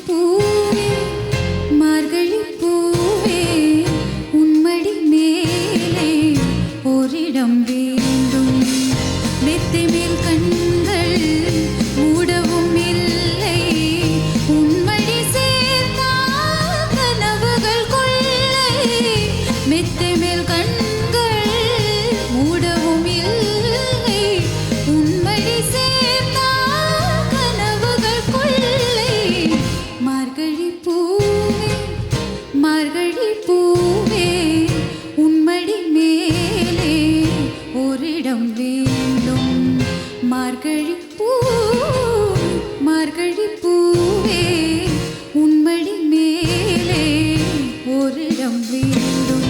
பூவே மார்கழி பூவே உன்மடி மேலே ஓரிடம் வேண்டும் மெத்தை மேல் கண்கள் மூடவும் இல்லை உன்மடி சேர்ந்தால் கனவுகள் கொள்ளை மெத்தை மேல் கண்கள் மூடவும் இல்லை உன்மடி சேர்ந்தால் கனவுகள் கொள்ளை மார்கழி பூவே மார்கழி பூவே உன்மடி மேலே ஓரிடம் வேண்டும் மார்கழி பூ மார்கழி பூவே உன்மடி மேலே ஓரிடம் வேண்டும்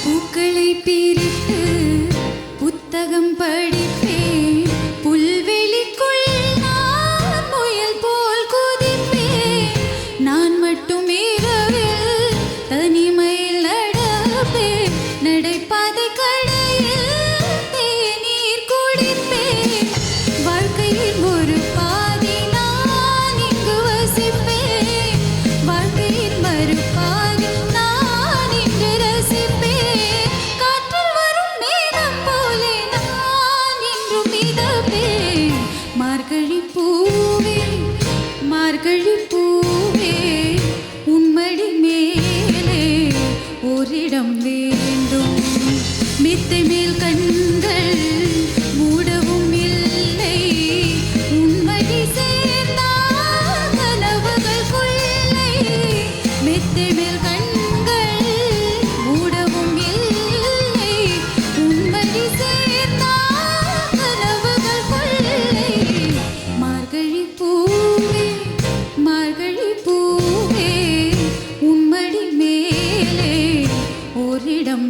பூக்களை பிரித்து புத்தகம் படிப்பேன் புல்வெளிக்குள் நான் முயல் போல் குதிப்பேன் நான் மட்டும் இரவில் தனிமையில் நடப்பேன் நடைபாதை கடையில் தேநீர் குடிப்பேன் வாழ்க்கையின் ஒரு பாதி நான் இங்கு வசிப்பேன் வாழ்க்கையின் மறுபாதி நான் இங்கு ரசிப்பேன் காற்றில் வரும் மேகம் போலே நான் இன்றும் மிதப்பேன் மார்கழி பூவே மார்கழி பூவே உன்மடி மேலே ஓரிடம் வேண்டும் மெத்தை மேல் கண்கள் மூடவும் இல்லை உன்மடி சேர்ந்தால் கனவுகள் கொள்ளை மெத்தை மேல் கண்கள் மூடவும் இல்லை உன்மடி சேர்ந்தால் கனவுகள் கொள்ளை மார்கழி பூவே மார்கழி பூவே உன்மடி மேலே ஓரிடம்